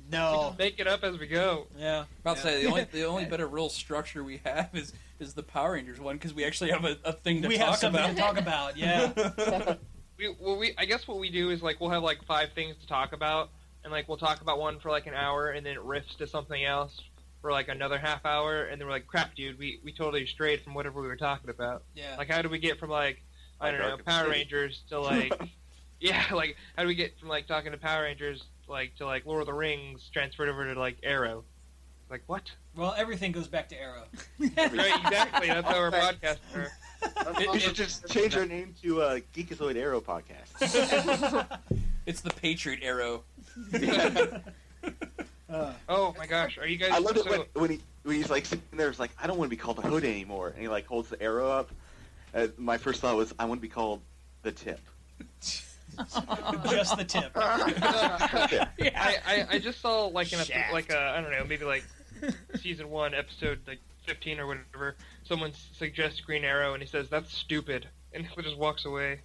No. Make it up as we go. Yeah. About to say the only bit of real structure we have is the Power Rangers one, because we actually have a thing to We talk have something about. to talk about. Yeah. I guess what we do is like we'll have like 5 things to talk about, and like we'll talk about one for like an hour, and then it riffs to something else for like another half hour, and then we're like, crap, dude, we totally strayed from whatever we were talking about. Yeah. Like, how do we get from like I don't know, Arkham Power City. Rangers to like yeah, like how do we get from like talking to Power Rangers like to like Lord of the Rings transferred over to like Arrow? Like what? Well, everything goes back to Arrow. Right, exactly. That's how our podcasts are. You should just change our name to Geekaxoid Arrow Podcast. It's the Patriot Arrow. Oh my gosh, are you guys? I love it so- when he's like sitting there. It's like, I don't want to be called the Hood anymore, and he like holds the arrow up. My first thought was, I want to be called the Tip. Just the tip. I just saw like Shaft. I don't know, maybe like season 1 episode like 15 or whatever. Someone suggests Green Arrow and he says that's stupid, and he just walks away.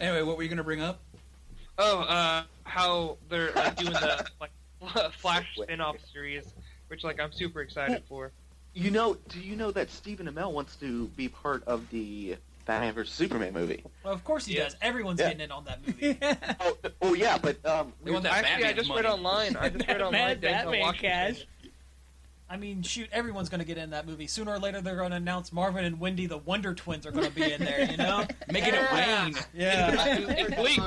Anyway, what were you gonna bring up? Oh, how they're like doing the like Flash spin-off series, which like I'm super excited for. Do you know that Stephen Amell wants to be part of the Batman vs Superman movie? Well, of course he Yeah. does. Everyone's Yeah. getting in on that movie. Oh yeah, but They want that Actually, I Batman just money. read online. Denzel Batman Washington. cash. I mean, shoot, everyone's going to get in that movie. Sooner or later, they're going to announce Marvin and Wendy, the Wonder Twins, are going to be in there, you know? Making it rain. Yeah. It's bleak.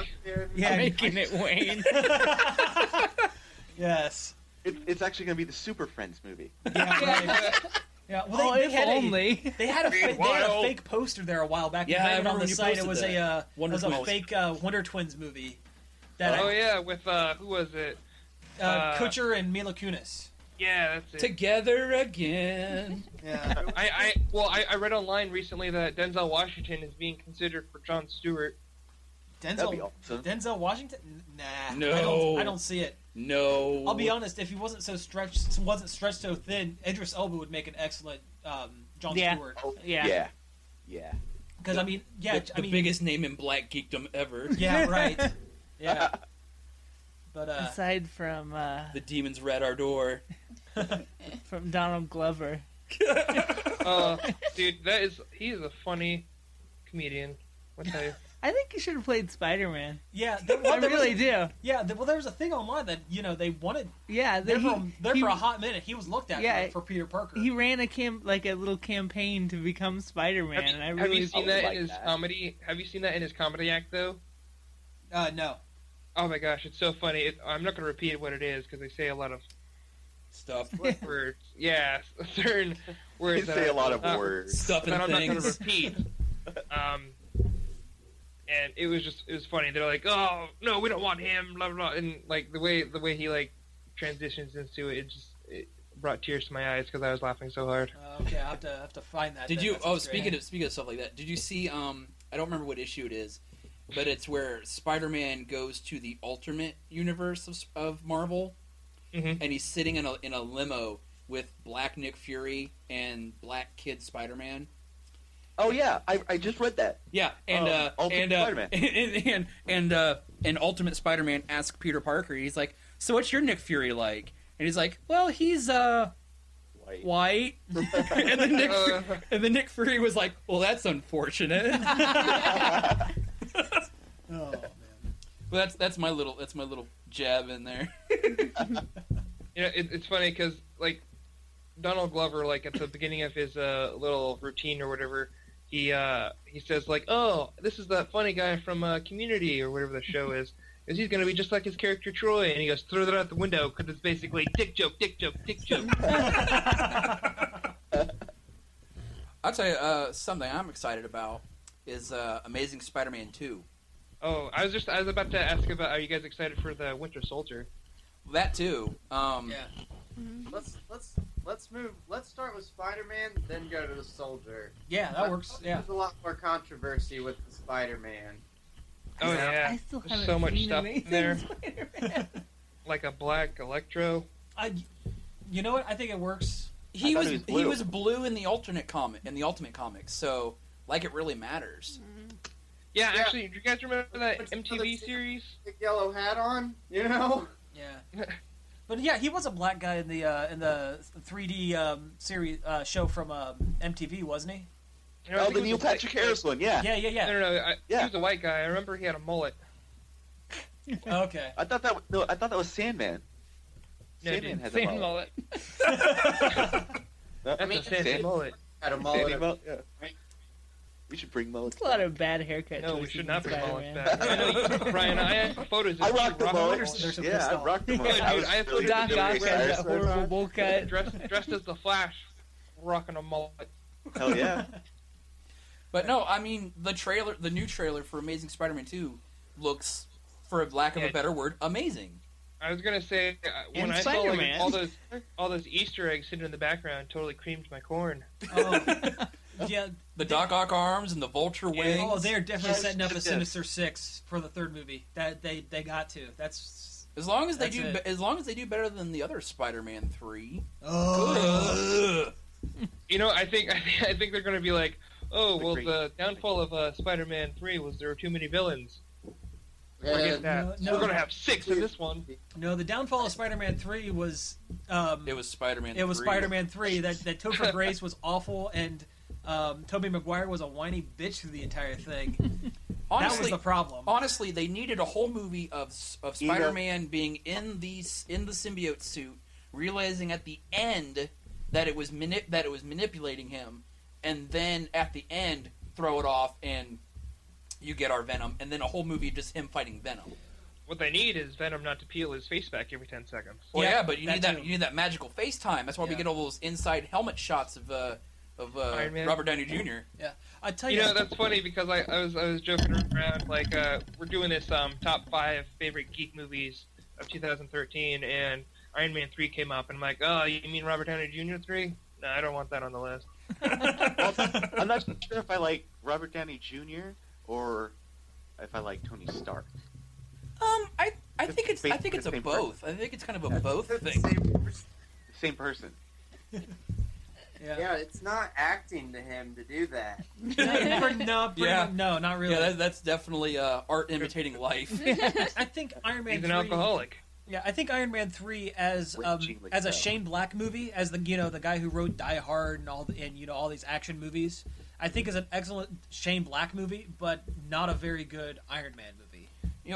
Yeah. Making it wane. Yes. it's actually going to be the Super Friends movie. Yeah, right. Yeah, well, Oh, if only. They had a fake poster there a while back. Yeah, I They had it remember on the when you site. It posted was that. it was a Wonder fake Wonder Twins movie. That Oh yeah, with who was it? Kutcher and Mila Kunis. Yeah, that's it. Together again. Yeah. I read online recently that Denzel Washington is being considered for Jon Stewart. That'd be awesome. Denzel Washington? Nah. No. I don't see it. No. I'll be honest. If he wasn't stretched so thin, Idris Elba would make an excellent Jon Yeah. Stewart. Oh, Yeah. yeah. Because I mean, yeah, The biggest name in black geekdom ever. Yeah, right. Yeah. But Aside from The demons rat our door. Donald Glover. Dude, he is a funny comedian. I'll tell you. I think he should have played Spider-Man. yeah, I really do. Yeah, well, there was a thing online that they wanted Yeah, there he, for a hot minute. He was looked at Yeah, for Peter Parker. he ran a little campaign to become Spider-Man. and I Have really you seen would that like in his that. comedy? Have you seen that in his comedy act though? No. Oh my gosh, it's so funny. I'm not going to repeat what it is because they say a lot of Stuff. words. Yeah, certain You words. say a lot of words. Stuff that and I'm not going to things. repeat. and it was funny. They're like, oh no, we don't want him, blah blah, blah. And like the way he like transitions into it, it brought tears to my eyes because I was laughing so hard. Okay, I have to find that. Did then. you? That Oh, sounds great. speaking of stuff like that, did you see? I don't remember what issue it is, but it's where Spider-Man goes to the alternate universe of Marvel, Mm-hmm. and he's sitting in a limo with Black Nick Fury and Black Kid Spider-Man. Oh yeah, I just read that. Yeah, and Ultimate Spider-Man. and Ultimate Spider-Man asks Peter Parker. He's like, "So what's your Nick Fury like?" And he's like, "Well, he's white." and then Nick Fury was like, "Well, that's unfortunate." Oh man. Well, that's my little jab in there. You know, it's funny because like Donald Glover, like at the beginning of his little routine or whatever, he says like, "Oh, this is that funny guy from Community or whatever the show is. Is he's gonna be just like his character Troy?" And he goes, "Throw that out the window because it's basically dick joke, dick joke, dick joke." I'll tell you something I'm excited about is Amazing Spider-Man 2. Oh, I was about to ask about. Are you guys excited for the Winter Soldier? That too. Yeah. Let's move. Let's start with Spider-Man, then go to the Soldier. Yeah, that works. Yeah. There's a lot more controversy with the Spider-Man. Oh yeah, I still there's haven't so much seen stuff Amazing there. Spider-Man. Like a black Electro. You know what? I think it works. He thought was he was he blue. was blue in the alternate comic Ultimate Comics, so like it really matters. Yeah, Yeah. actually, do you guys remember that What's MTV the- series? Big yellow hat on, you know. Yeah. But yeah, he was a black guy in the 3D series show from MTV, wasn't he? You know, I Oh, think the it was Neil a white- Patrick Harris one. Yeah. Yeah, yeah, No, yeah. no, Yeah. he was a white guy. I remember he had a mullet. Okay. I thought that was Sandman. No, Sandman dude. has Same a mullet. mullet. That's mean, a Sandman mullet. Had a Sandy mullet. mullet, yeah. We should bring mullets. A lot of bad haircut No, we choices should in not bring Spider-Man. mullets back. I know, Brian, I have photos of I you rocked the rocking mullet. There's some Yeah, pissed I off. rocked the mullet. Dude, I was I have really photos Doc of really Ock has excited that for it. horrible bowl cut. dressed as the Flash, rocking a mullet. Hell yeah. But no, I mean the new trailer for Amazing Spider-Man 2 looks, for lack of a better word, amazing. I was gonna say when And I saw like, Spider-Man. all those Easter eggs sitting in the background, totally creamed my corn. Oh, yeah. The Doc Ock arms and the vulture wings. Oh, they're definitely Yes, setting up a yes. Sinister Six for the third movie. That they got to. That's. As long as they That's do, it. as long as they do better than the other Spider-Man 3. Oh. Ugh. You know, I think they're gonna be like, oh well, Agreed. the downfall of Spider-Man 3 was there were too many villains. Yeah, Forget that. no. We're gonna have 6 in this one. No, the downfall of Spider-Man 3 was. It was Spider-Man. It was 3. Spider-Man 3. That Topher Grace was awful, and Tobey Maguire was a whiny bitch through the entire thing. That was Honestly, the problem. honestly, they needed a whole movie of Spider-Man being in the symbiote suit, realizing at the end that it was manipulating him, and then at the end throw it off and you get our Venom, and then a whole movie of just him fighting Venom. What they need is Venom not to peel his face back every 10 seconds. Well, Yeah, yeah, but you that need that too. you need that magical FaceTime. That's why we Yeah. get all those inside helmet shots of Iron Man. Robert Downey Jr. I tell You you, know, that's funny because I was joking around, like, we're doing this top 5 favorite geek movies of 2013, and Iron Man 3 came up, and I'm like, oh, you mean Robert Downey Jr. 3? No, I don't want that on the list. I'm not sure if I like Robert Downey Jr. or if I like Tony Stark. I think it's a Same both. I think it's kind of a both thing. Same person. Yeah, it's not acting to him to do that. no, not really. Yeah, that's definitely art imitating life. I think Iron Man He's 3. an alcoholic. Yeah, I think Iron Man 3 as Raging like a hell. Shane Black movie, as the the guy who wrote Die Hard and all these action movies. I think is an excellent Shane Black movie, but not a very good Iron Man movie.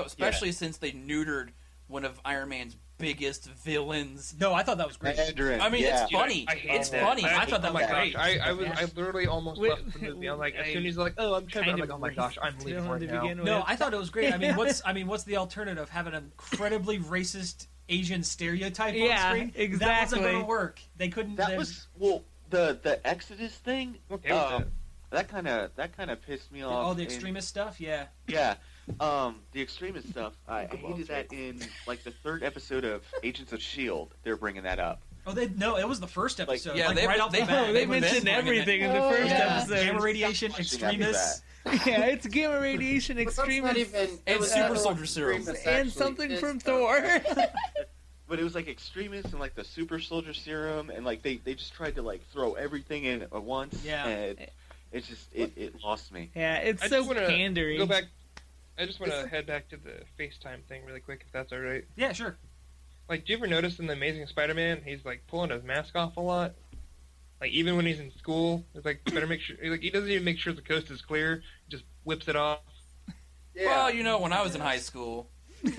Especially since they neutered one of Iron Man's biggest villains. No, I thought that was great. Mandarin. I mean, yeah. it's funny. I hate It's that. funny. I thought that oh my was gosh, great. I literally almost Wait, left the movie. I'm like, as I soon as he's like, oh, I'm Trevor, I'm kind like, of oh my gosh, I'm leaving to right now. begin with. No, I thought it was great. I mean, what's the alternative? Having an incredibly racist Asian stereotype on Yeah, screen? That exactly. wasn't going to work. They couldn't. That was the Exodus thing. Okay with that. that kind of pissed me off. All the extremist stuff, yeah. Yeah, the extremist stuff. I hated that in like the 3rd episode of Agents of Shield. They're bringing that up. Oh, it was the first episode. yeah, right off the bat. They mentioned everything in the first episode. Gamma radiation, extremists. Yeah, it's gamma radiation, But that's not extremists, even- it and was super not soldier serum. extremists, and actually. something It's from the- Thor. But it was like extremists and like the super soldier serum, and like they just tried to like throw everything in at once. Yeah. And it just it lost me. Yeah, it's I so just want to pandery. go back. I just want to head back to the FaceTime thing really quick, if that's all right. Yeah, sure. Like, do you ever notice in the Amazing Spider-Man, he's like pulling his mask off a lot? Like, even when he's in school, it's like better make sure. Like, he doesn't even make sure the coast is clear. He just whips it off. Yeah. Well, you know, when I was in high school, Take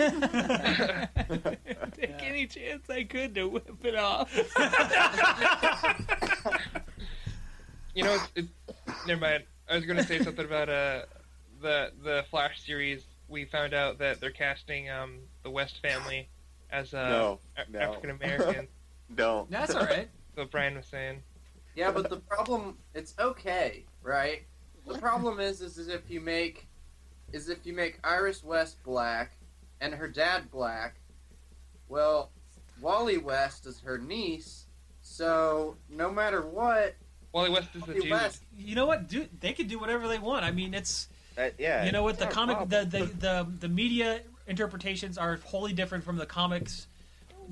any chance I could to whip it off. You know, never mind. I was going to say something about the Flash series. We found out that they're casting the West family as No. African American. Don't. That's all right. So Brian was saying. Yeah, but the problem, it's okay, right? The problem is if you make Iris West black and her dad black, well, Wally West is her niece, so no matter what, Wally West is the Wally dude. West, You know what? They could do whatever they want. I mean, it's Yeah. you know what the it's comic not a the media interpretations are wholly different from the comics,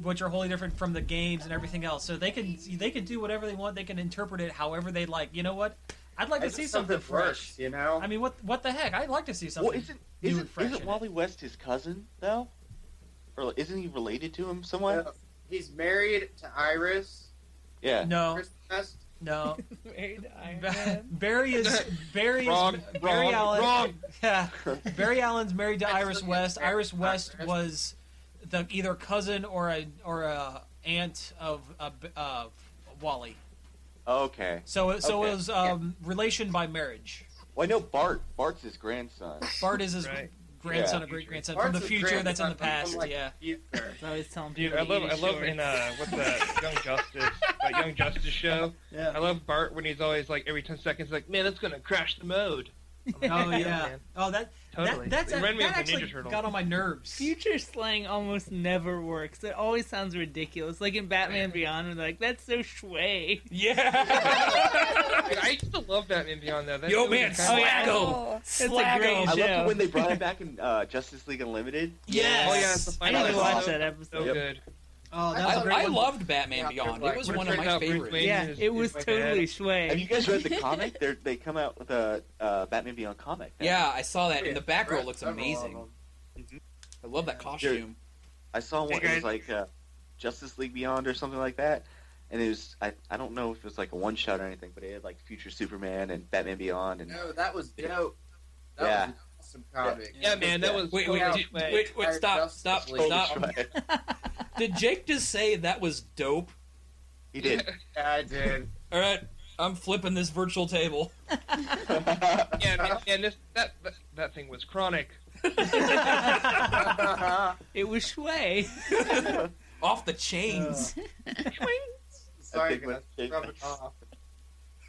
which are wholly different from the games and everything else. So they can do whatever they want. They can interpret it however they like. You know what? I'd like to it's see just something fresh. worse, you know? I mean, what the heck? I'd like to see Well, something. new and fresh in isn't it. Wally West his cousin though? Or isn't he related to him somewhat? He's married to Iris. Yeah. No, Iris West. no. Married to Iron Man. Barry Wrong, Allen. wrong. Yeah, Barry Allen's married to That's Iris the- West. yeah, Iris West Iris. was the either cousin or a aunt of Wally. Okay. So it Okay. was relation by marriage. Well, I know Bart. Bart's his grandson. Bart is his Right. grandson Yeah. or great grandson Bart's from the his future that's in the grandson past. from, like, Yeah. the future. I was telling Dude, people I to eat love his in shorts. what's that Young Justice show. Yeah. I love Bart when he's always like every 10 seconds like, man, that's gonna crash the mode. I'm like, Oh yeah. man. Oh that Totally. that's It reminded me that of the actually Ninja Turtles. got on my nerves. Future slang almost never works. It always sounds ridiculous. Like in Batman Beyond, when they're like, that's so schway. yeah. Dude, I used to love Batman Beyond that. That Yo, shit was man, kinda- Slaggo. That's a great Slaggo. I show. loved it when they brought it back in Justice League Unlimited. Yes. Oh yeah, it's the I final need to watch episode. that So episode. Yep. good. Oh, that was a great I one. loved Batman Yeah, Beyond. like, It was when it one of turns my out Bruce favorites. Wayne Yeah, is- it was is my totally dad. schway. Have you guys read the comic? They come out with a Batman Beyond comic. now. Yeah, I saw that, and the Yeah, Batgirl looks several of amazing. them. I love that costume. I saw one. Hey, It was like Justice League Beyond or something like that, and it was I don't know if it was like a one shot or anything, but it had like Future Superman and Batman Beyond and No, that was dope. That Yeah. was an awesome comic. Yeah, man, that was Wait, so wait, much did- fun. wait, Entire stop, Justice stop, League. stop. Did Jake just say that was dope? he did. Yeah, I did. All right, I'm flipping this virtual table. Yeah, man, that thing was chronic. It was schway. Off the chains. Sorry, think guys. when- Rub it off.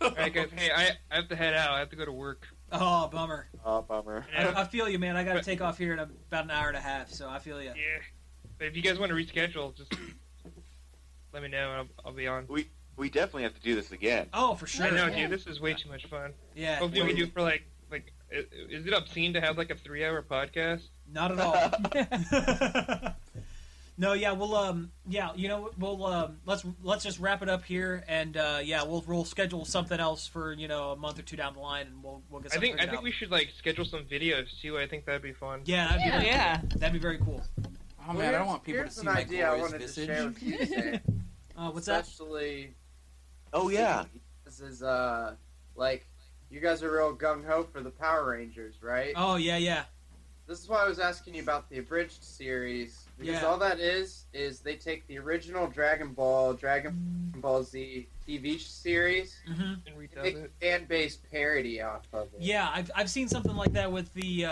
All right, guys. Hey, I have to head out. I have to go to work. Oh, bummer. Oh, bummer. I feel you, man. I got to take off here in about an hour and a half, so I feel you. Yeah. But if you guys want to reschedule, just let me know and I'll be on. We definitely have to do this again. Oh, for sure. I know, dude. This is way too much fun. Yeah. Hopefully we can do it for like. Is it obscene to have like a 3-hour podcast? Not at all. No, yeah, we'll yeah, you know, we'll let's just wrap it up here, and yeah, we'll schedule something else for a month or two down the line, and we'll get I something. think we should like schedule some videos too. I think that'd be fun. Yeah, that'd be Yeah. very Yeah. cool. That'd be very cool. Oh man, I don't want people to Here's see an my idea I glorious wanted to visage. share with you today. What's that? Especially, Oh yeah. this is like you guys are real gung ho for the Power Rangers, right? Oh yeah, yeah. This is why I was asking you about the abridged series, because Yeah. all that is they take the original Dragon Ball Z TV series hmm And and retells make it. a fan-based parody off of it. Yeah, I've seen something like that with the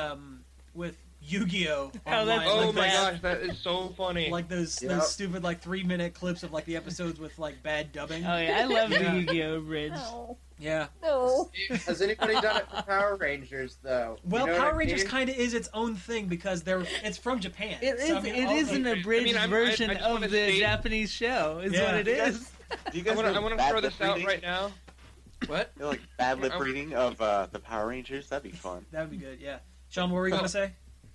Yu-Gi-Oh! Oh, online. that's Oh like my those- gosh, that is so funny. Like those Yep. stupid 3-minute clips of the episodes with bad dubbing. Oh yeah, I love Yeah. the Yu-Gi-Oh bridge. No. Yeah. No. Has anybody done it for Power Rangers though? Well, You know what Power I Rangers mean? kind of is its own thing because it's from Japan. It is. So, I mean, It all is an abridged I version just of wanna the state- Japanese show. Is Yeah. what it You guys- is. Do you I guys want know to bad throw lip this out reading? right now. What? You know, like bad lip reading of the Power Rangers? That'd be fun. That would be good. Yeah. Sean, what were you gonna say?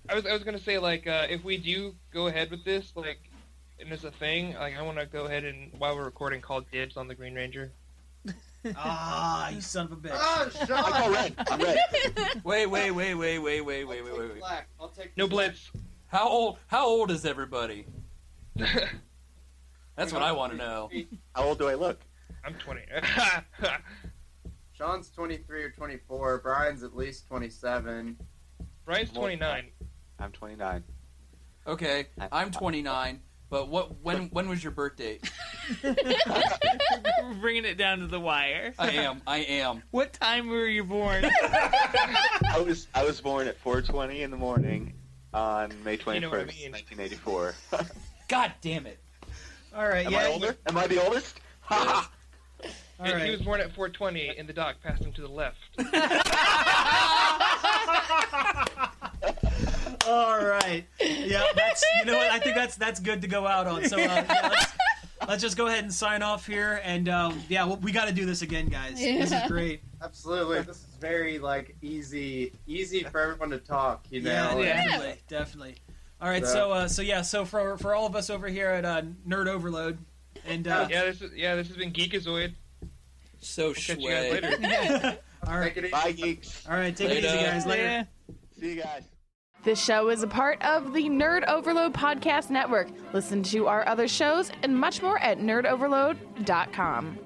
I was gonna say if we do go ahead with this and there's a thing I want to go ahead and while we're recording call dibs on the Green Ranger. Ah, you son of a bitch. Oh, I Sean! call red. I'm red. Wait. Black. I'll take No the black. blitz. How old is everybody? That's what I want to know. How old do I look? I'm 20. Sean's 23 or 24. Brian's at least 27. Brian's 29. I'm 29. Okay, I'm 29. But when was your birthday? We're bringing it down to the wire. I am. What time were you born? I was born at 4:20 in the morning on May 21st, You know what I mean. 1984. God damn it. All right. Am yeah. I older? Am I the oldest? Ha All He right. was born at 4:20, and the doc passed him to the left. All right. Yeah. That's. You know what? I think that's good to go out on. So let's just go ahead and sign off here. And we got to do this again, guys. This is Yeah. great. Absolutely. This is very easy for everyone to talk. You know. Yeah, definitely. All right. So for all of us over here at Nerd Overload, and This has been Geekaxoid. So Catch you guys shway. later. all right. Take it easy. Bye, geeks. All right. Take it easy, Later. guys. Later. Yeah. See you guys. This show is a part of the Nerd Overload Podcast Network. Listen to our other shows and much more at nerdoverload.com.